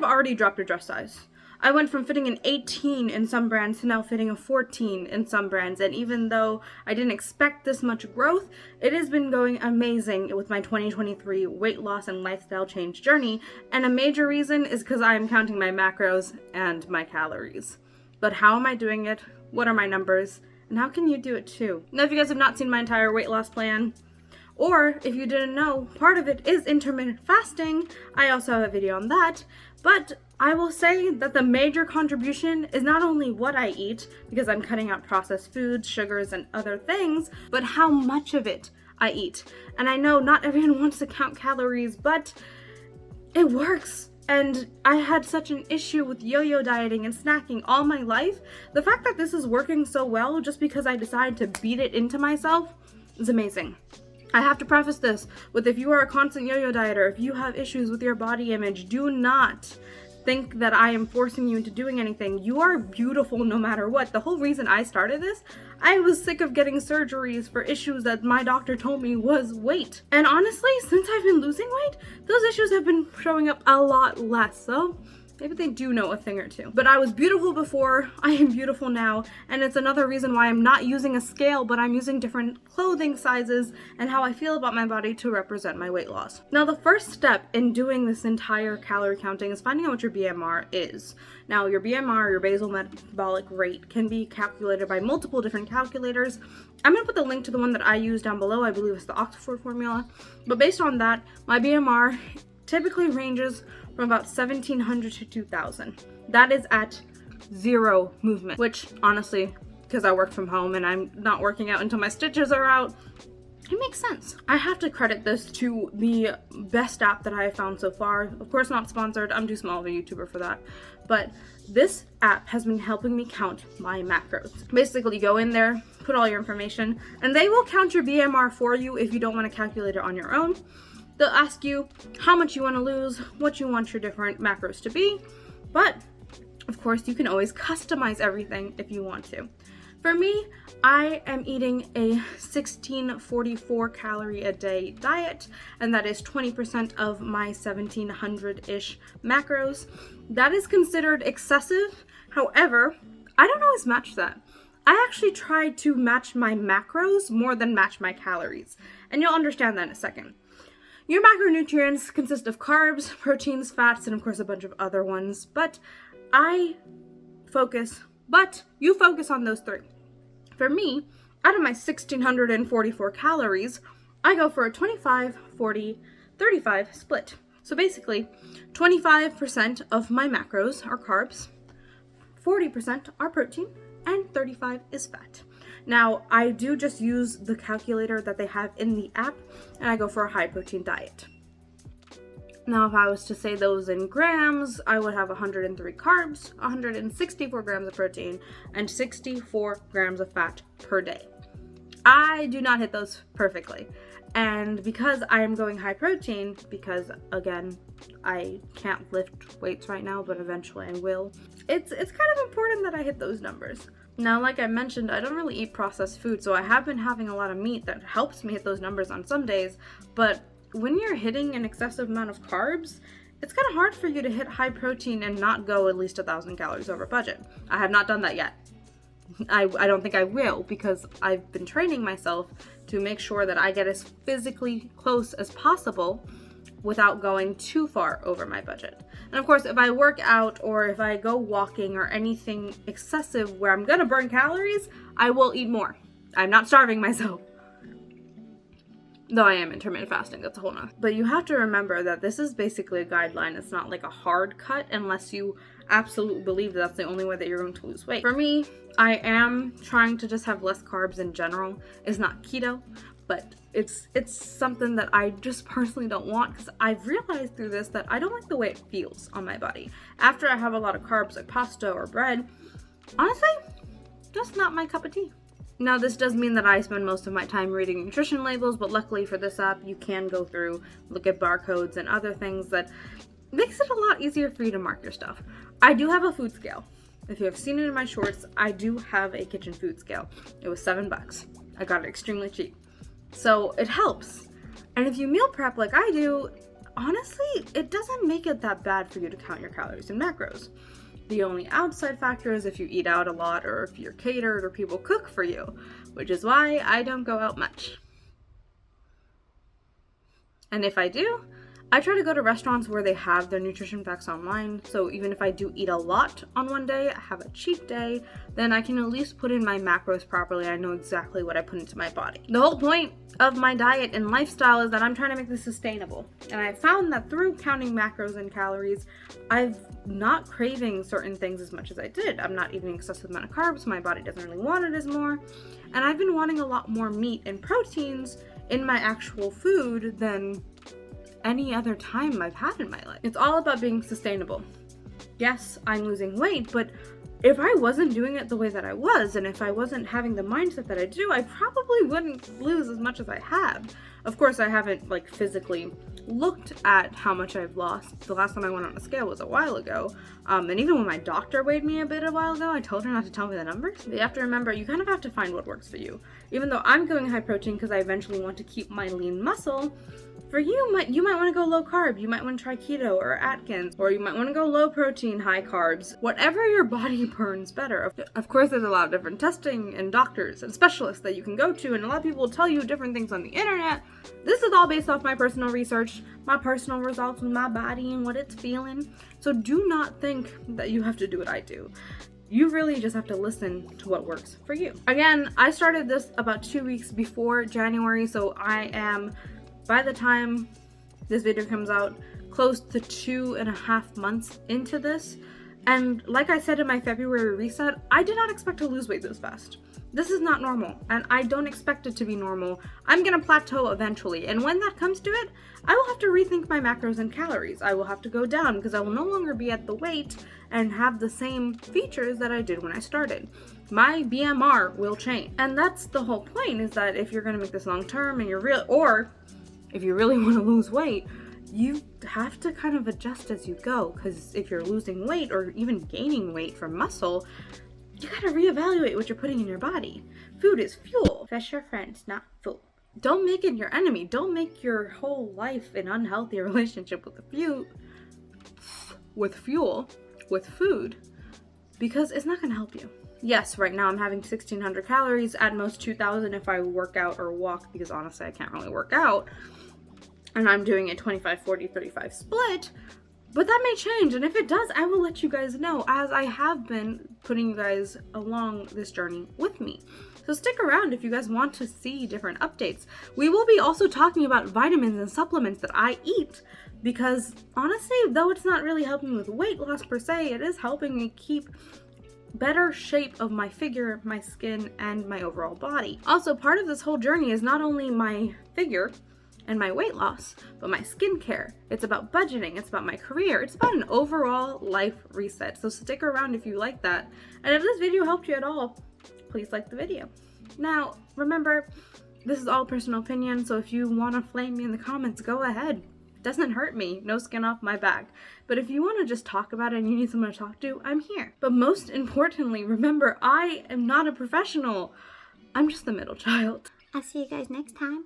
have already dropped a dress size. I went from fitting an 18 in some brands to now fitting a 14 in some brands, and even though I didn't expect this much growth, it has been going amazing with my 2023 weight loss and lifestyle change journey, and a major reason is because I am counting my macros and my calories. But how am I doing it? What are my numbers? And how can you do it too? Now, if you guys have not seen my entire weight loss plan, or if you didn't know, part of it is intermittent fasting. I also have a video on that, but I will say that the major contribution is not only what I eat, because I'm cutting out processed foods, sugars, and other things, but how much of it I eat. And I know not everyone wants to count calories, but it works. And I had such an issue with yo-yo dieting and snacking all my life. The fact that this is working so well just because I decided to beat it into myself is amazing. I have to preface this with, if you are a constant yo-yo dieter, if you have issues with your body image, do not think that I am forcing you into doing anything. You are beautiful no matter what. The whole reason I started this, I was sick of getting surgeries for issues that my doctor told me was weight. And honestly, since I've been losing weight, those issues have been showing up a lot less. So maybe they do know a thing or two. But I was beautiful before, I am beautiful now, and it's another reason why I'm not using a scale, but I'm using different clothing sizes and how I feel about my body to represent my weight loss. Now, the first step in doing this entire calorie counting is finding out what your BMR is. Now, your BMR, your basal metabolic rate, can be calculated by multiple different calculators. I'm going to put the link to the one that I use down below. I believe it's the Oxford formula. But based on that, my BMR typically ranges from about 1,700 to 2,000. That is at zero movement, which honestly, because I work from home and I'm not working out until my stitches are out, it makes sense. I have to credit this to the best app that I have found so far. Of course, not sponsored. I'm too small of a YouTuber for that. But this app has been helping me count my macros. Basically, you go in there, put all your information, and they will count your BMR for you if you don't want to calculate it on your own. They'll ask you how much you want to lose, what you want your different macros to be, but of course you can always customize everything if you want to. For me, I am eating a 1644 calorie a day diet, and that is 20% of my 1700-ish macros. That is considered excessive. However, I don't always match that. I actually try to match my macros more than match my calories, and you'll understand that in a second. Your macronutrients consist of carbs, proteins, fats, and of course a bunch of other ones, but you focus on those three. For me, out of my 1644 calories, I go for a 25, 40, 35 split. So basically, 25% of my macros are carbs, 40% are protein, and 35 is fat. Now, I do just use the calculator that they have in the app, and I go for a high protein diet. Now, if I was to say those in grams, I would have 103 carbs, 164 grams of protein, and 64 grams of fat per day. I do not hit those perfectly. And because I am going high protein, because again, I can't lift weights right now, but eventually I will, it's kind of important that I hit those numbers. Now, like I mentioned, I don't really eat processed food, so I have been having a lot of meat that helps me hit those numbers on some days, but when you're hitting an excessive amount of carbs, it's kind of hard for you to hit high protein and not go at least 1,000 calories over budget. I have not done that yet. I don't think I will, because I've been training myself to make sure that I get as physically close as possible without going too far over my budget. And of course, if I work out or if I go walking or anything excessive where I'm gonna burn calories, I will eat more. I'm not starving myself. Though I am intermittent fasting, that's a whole nother. But you have to remember that this is basically a guideline. It's not like a hard cut unless you absolutely believe that that's the only way that you're going to lose weight. For me, I am trying to just have less carbs in general. It's not keto, but it's something that I just personally don't want, because I've realized through this that I don't like the way it feels on my body. After I have a lot of carbs like pasta or bread, honestly, just not my cup of tea. Now, this does mean that I spend most of my time reading nutrition labels, but luckily for this app, you can go through, look at barcodes and other things that makes it a lot easier for you to mark your stuff. I do have a food scale. If you have seen it in my shorts, I do have a kitchen food scale. It was $7. I got it extremely cheap. So it helps. And if you meal prep like I do, honestly, it doesn't make it that bad for you to count your calories and macros. The only outside factor is if you eat out a lot or if you're catered or people cook for you, which is why I don't go out much. And if I do, I try to go to restaurants where they have their nutrition facts online, so even if I do eat a lot on one day, I have a cheat day, then I can at least put in my macros properly. I know exactly what I put into my body. The whole point of my diet and lifestyle is that I'm trying to make this sustainable. And I found that through counting macros and calories, I'm not craving certain things as much as I did. I'm not eating excessive amount of carbs, my body doesn't really want it as more, and I've been wanting a lot more meat and proteins in my actual food than any other time I've had in my life. It's all about being sustainable. Yes, I'm losing weight, but if I wasn't doing it the way that I was, and if I wasn't having the mindset that I do, I probably wouldn't lose as much as I have. Of course, I haven't physically looked at how much I've lost. The last time I went on a scale was a while ago. And even when my doctor weighed me a while ago, I told her not to tell me the numbers. But you have to remember, you kind of have to find what works for you. Even though I'm going high protein because I eventually want to keep my lean muscle, for you might want to go low carb. You might want to try keto or Atkins, or you might want to go low protein, high carbs. Whatever your body burns better. Of course, there's a lot of different testing and doctors and specialists that you can go to, and a lot of people will tell you different things on the internet. This is all based off my personal research, my personal results with my body and what it's feeling. So do not think that you have to do what I do. You really just have to listen to what works for you. Again, I started this about 2 weeks before January, so I am, by the time this video comes out, close to 2.5 months into this. And like I said in my February reset, I did not expect to lose weight this fast. This is not normal, and I don't expect it to be normal. I'm gonna plateau eventually, and when that comes to it, I will have to rethink my macros and calories. I will have to go down because I will no longer be at the weight and have the same features that I did when I started. My BMR will change, and that's the whole point, is that if you're gonna make this long term and if you really want to lose weight, you have to kind of adjust as you go, because if you're losing weight or even gaining weight from muscle, you gotta reevaluate what you're putting in your body. Food is fuel. Fish are friends, not food. Don't make it your enemy. Don't make your whole life an unhealthy relationship with food, because it's not gonna help you. Yes, right now I'm having 1,600 calories, at most 2,000 if I work out or walk, because honestly I can't really work out. And I'm doing a 25-40-35 split, but that may change, and if it does, I will let you guys know, as I have been putting you guys along this journey with me. So stick around if you guys want to see different updates. We will be also talking about vitamins and supplements that I eat, because honestly, though it's not really helping with weight loss per se, it is helping me keep better shape of my figure, my skin, and my overall body. Also, part of this whole journey is not only my figure and my weight loss, but my skincare. It's about budgeting, it's about my career, it's about an overall life reset. So stick around if you like that. And if this video helped you at all, please like the video. Now, remember, this is all personal opinion, so if you want to flame me in the comments, go ahead. It doesn't hurt me, no skin off my back. But if you want to just talk about it and you need someone to talk to, I'm here. But most importantly, remember, I am not a professional. I'm just the middle child. I'll see you guys next time.